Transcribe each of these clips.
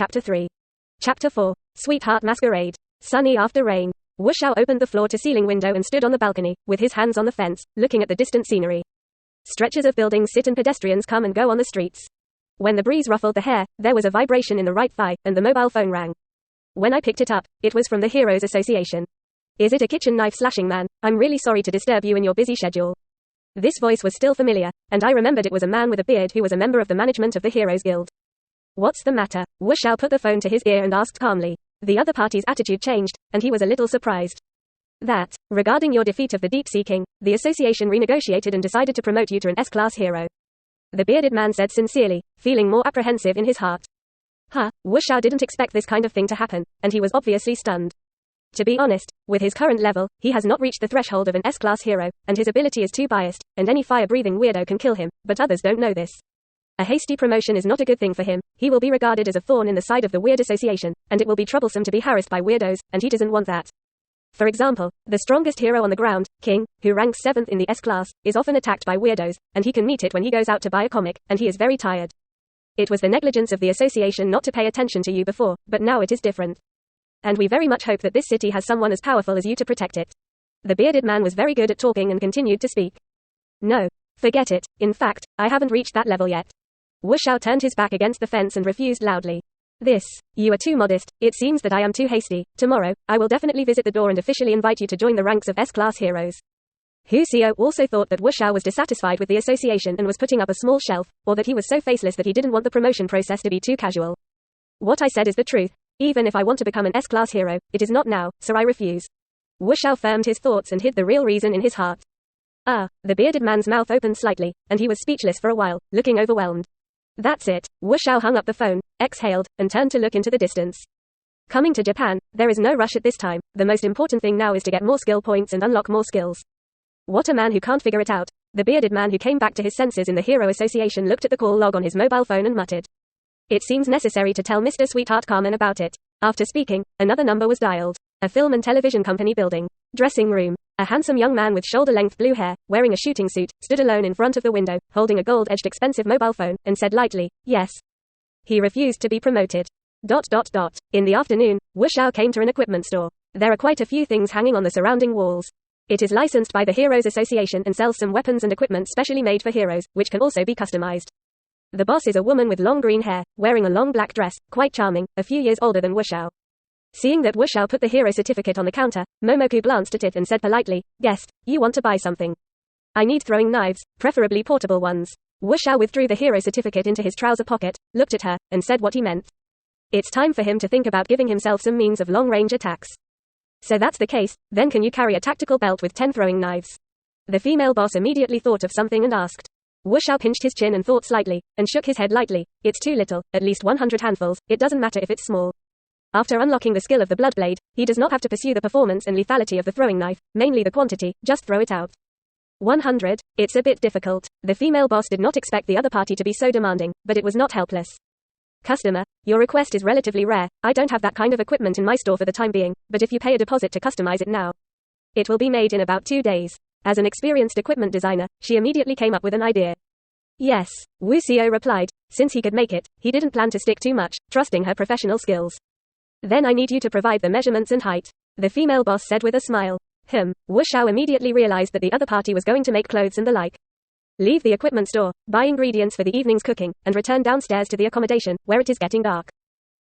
Chapter 3. Chapter 4. Sweetheart Masquerade. Sunny after rain. Wuxiao opened the floor-to-ceiling window and stood on the balcony, with his hands on the fence, looking at the distant scenery. Stretches of buildings sit and pedestrians come and go on the streets. When the breeze ruffled the hair, there was a vibration in the right thigh, and the mobile phone rang. When I picked it up, it was from the Heroes Association. Is it a kitchen knife slashing man? I'm really sorry to disturb you in your busy schedule. This voice was still familiar, and I remembered it was a man with a beard who was a member of the management of the Heroes Guild. What's the matter? Wuxiao put the phone to his ear and asked calmly. The other party's attitude changed, and he was a little surprised. That, regarding your defeat of the Deep Sea King, the association renegotiated and decided to promote you to an S-class hero. The bearded man said sincerely, feeling more apprehensive in his heart. Wuxiao didn't expect this kind of thing to happen, and he was obviously stunned. To be honest, with his current level, he has not reached the threshold of an S-class hero, and his ability is too biased, and any fire-breathing weirdo can kill him, but others don't know this. A hasty promotion is not a good thing for him. He will be regarded as a thorn in the side of the Weird Association, and it will be troublesome to be harassed by weirdos, and he doesn't want that. For example, the strongest hero on the ground, King, who ranks 7th in the S-class, is often attacked by weirdos, and he can meet it when he goes out to buy a comic, and he is very tired. It was the negligence of the association not to pay attention to you before, but now it is different. And we very much hope that this city has someone as powerful as you to protect it. The bearded man was very good at talking and continued to speak. No. Forget it. In fact, I haven't reached that level yet. Wuxiao turned his back against the fence and refused loudly. You are too modest. It seems that I am too hasty. Tomorrow, I will definitely visit the door and officially invite you to join the ranks of S-class heroes. Xiao also thought that Wuxiao was dissatisfied with the association and was putting up a small shelf, or that he was so faceless that he didn't want the promotion process to be too casual. What I said is the truth. Even if I want to become an S-class hero, it is not now, so I refuse. Wuxiao firmed his thoughts and hid the real reason in his heart. The bearded man's mouth opened slightly, and he was speechless for a while, looking overwhelmed. That's it. Wuxiao hung up the phone, exhaled, and turned to look into the distance. Coming to Japan, there is no rush at this time. The most important thing now is to get more skill points and unlock more skills. What a man who can't figure it out. The bearded man who came back to his senses in the Hero Association looked at the call log on his mobile phone and muttered. It seems necessary to tell Mr. Sweetheart Carmen about it. After speaking, another number was dialed. A film and television company building. Dressing room. A handsome young man with shoulder-length blue hair, wearing a shooting suit, stood alone in front of the window, holding a gold-edged expensive mobile phone, and said lightly, yes. He refused to be promoted. In the afternoon, Wuxiao came to an equipment store. There are quite a few things hanging on the surrounding walls. It is licensed by the Heroes Association and sells some weapons and equipment specially made for heroes, which can also be customized. The boss is a woman with long green hair, wearing a long black dress, quite charming, a few years older than Wuxiao. Seeing that Wuxiao put the hero certificate on the counter, Momoku glanced at it and said politely, guest, you want to buy something? I need throwing knives, preferably portable ones. Wuxiao withdrew the hero certificate into his trouser pocket, looked at her, and said what he meant. It's time for him to think about giving himself some means of long-range attacks. So that's the case, then can you carry a tactical belt with 10 throwing knives? The female boss immediately thought of something and asked. Wuxiao pinched his chin and thought slightly, and shook his head lightly. It's too little, at least 100 handfuls, it doesn't matter if it's small. After unlocking the skill of the blood blade, he does not have to pursue the performance and lethality of the throwing knife, mainly the quantity, just throw it out. 100? It's a bit difficult. The female boss did not expect the other party to be so demanding, but it was not helpless. Customer, your request is relatively rare. I don't have that kind of equipment in my store for the time being, but if you pay a deposit to customize it now, it will be made in about 2 days. As an experienced equipment designer, she immediately came up with an idea. Yes, Wuxiao replied. Since he could make it, he didn't plan to stick too much, trusting her professional skills. Then I need you to provide the measurements and height, the female boss said with a smile. Wuxiao immediately realized that the other party was going to make clothes and the like. Leave the equipment store, buy ingredients for the evening's cooking, and return downstairs to the accommodation, where it is getting dark.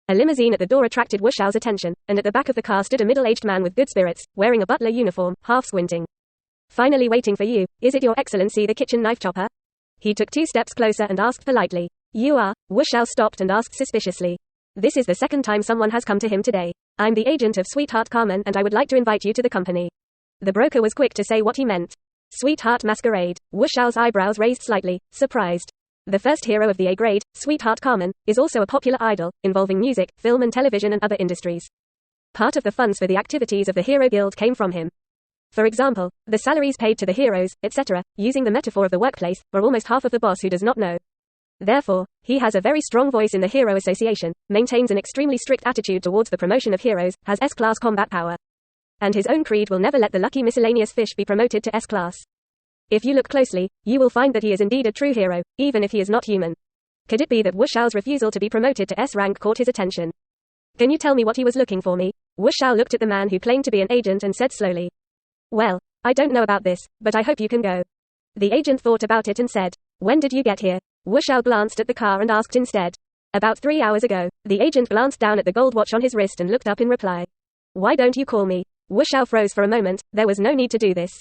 A limousine at the door attracted Wuxiao's attention, and at the back of the car stood a middle-aged man with good spirits, wearing a butler uniform, half squinting. Finally waiting for you, is it your excellency the kitchen knife chopper? He took 2 steps closer and asked politely. You are? Wuxiao stopped and asked suspiciously. This is the second time someone has come to him today. I'm the agent of Sweetheart Carmen and I would like to invite you to the company. The broker was quick to say what he meant. Sweetheart Masquerade. Wuxiao's eyebrows raised slightly, surprised. The first hero of the A grade, Sweetheart Carmen, is also a popular idol, involving music, film and television and other industries. Part of the funds for the activities of the Hero Guild came from him. For example, the salaries paid to the heroes, etc., using the metaphor of the workplace, are almost half of the boss who does not know. Therefore, he has a very strong voice in the Hero Association, maintains an extremely strict attitude towards the promotion of heroes, has S-class combat power. And his own creed will never let the lucky miscellaneous fish be promoted to S-class. If you look closely, you will find that he is indeed a true hero, even if he is not human. Could it be that Wuxiao's refusal to be promoted to S rank caught his attention? Can you tell me what he was looking for me? Wuxiao looked at the man who claimed to be an agent and said slowly. Well, I don't know about this, but I hope you can go. The agent thought about it and said, when did you get here? Wuxiao glanced at the car and asked instead. About 3 hours ago. The agent glanced down at the gold watch on his wrist and looked up in reply. Why don't you call me? Wuxiao froze for a moment. There was no need to do this.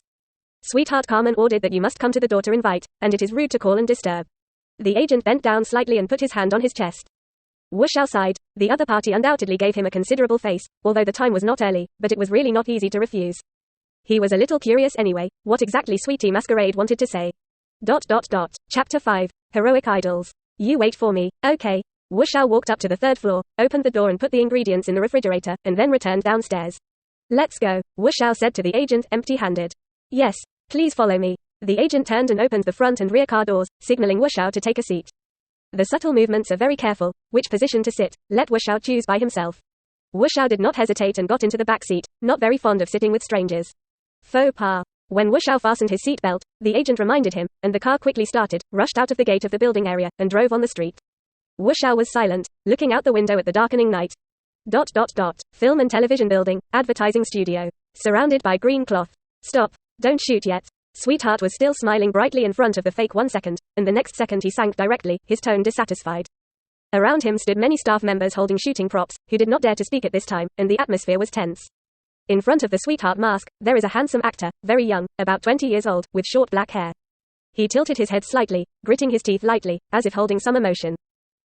Sweetheart Carmen ordered that you must come to the door to invite, and it is rude to call and disturb. The agent bent down slightly and put his hand on his chest. Wuxiao sighed. The other party undoubtedly gave him a considerable face, although the time was not early, but it was really not easy to refuse. He was a little curious anyway, what exactly Sweetie Masquerade wanted to say. Chapter 5. Heroic Idols. You wait for me, okay. Wuxiao walked up to the 3rd floor, opened the door and put the ingredients in the refrigerator, and then returned downstairs. Let's go, Wuxiao said to the agent, empty-handed. Yes, please follow me. The agent turned and opened the front and rear car doors, signaling Wuxiao to take a seat. The subtle movements are very careful. Which position to sit, let Wuxiao choose by himself. Wuxiao did not hesitate and got into the back seat, not very fond of sitting with strangers. Faux pas. When Wuxiao fastened his seatbelt, the agent reminded him, and the car quickly started, rushed out of the gate of the building area, and drove on the street. Wuxiao was silent, looking out the window at the darkening night. Film and television building, advertising studio. Surrounded by green cloth. Stop. Don't shoot yet. Sweetheart was still smiling brightly in front of the fake 1 second, and the next second he sank directly, his tone dissatisfied. Around him stood many staff members holding shooting props, who did not dare to speak at this time, and the atmosphere was tense. In front of the Sweetheart mask, there is a handsome actor, very young, about 20 years old, with short black hair. He tilted his head slightly, gritting his teeth lightly, as if holding some emotion.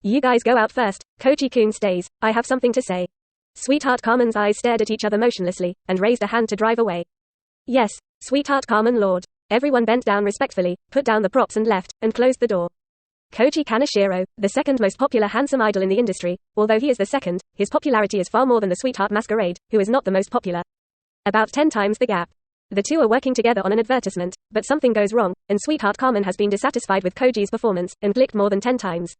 You guys go out first, Koji-kun stays, I have something to say. Sweetheart Carmen's eyes stared at each other motionlessly, and raised a hand to drive away. Yes, Sweetheart Carmen Lord. Everyone bent down respectfully, put down the props and left, and closed the door. Koji Kaneshiro, the second most popular handsome idol in the industry, although he is the second, his popularity is far more than the Sweetheart Masquerade, who is not the most popular. About 10 times the gap. The two are working together on an advertisement, but something goes wrong, and Sweetheart Carmen has been dissatisfied with Koji's performance, and clicked more than 10 times.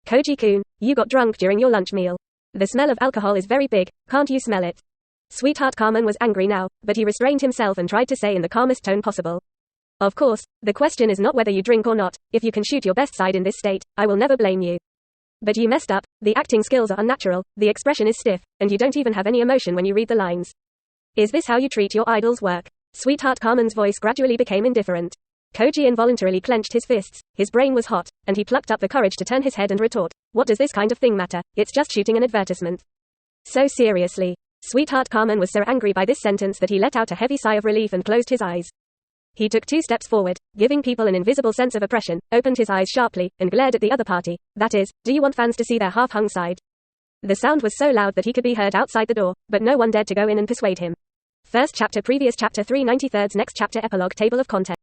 Koji-kun, you got drunk during your lunch meal. The smell of alcohol is very big, can't you smell it? Sweetheart Carmen was angry now, but he restrained himself and tried to say in the calmest tone possible. Of course, the question is not whether you drink or not. If you can shoot your best side in this state, I will never blame you. But you messed up, the acting skills are unnatural, the expression is stiff, and you don't even have any emotion when you read the lines. Is this how you treat your idol's work? Sweetheart Carmen's voice gradually became indifferent. Koji involuntarily clenched his fists, his brain was hot, and he plucked up the courage to turn his head and retort, what does this kind of thing matter, it's just shooting an advertisement. So seriously. Sweetheart Carmen was so angry by this sentence that he let out a heavy sigh of relief and closed his eyes. He took 2 steps forward, giving people an invisible sense of oppression, opened his eyes sharply, and glared at the other party, that is, do you want fans to see their half-hung side? The sound was so loud that he could be heard outside the door, but no one dared to go in and persuade him. First chapter previous chapter 393 next chapter epilogue table of contents.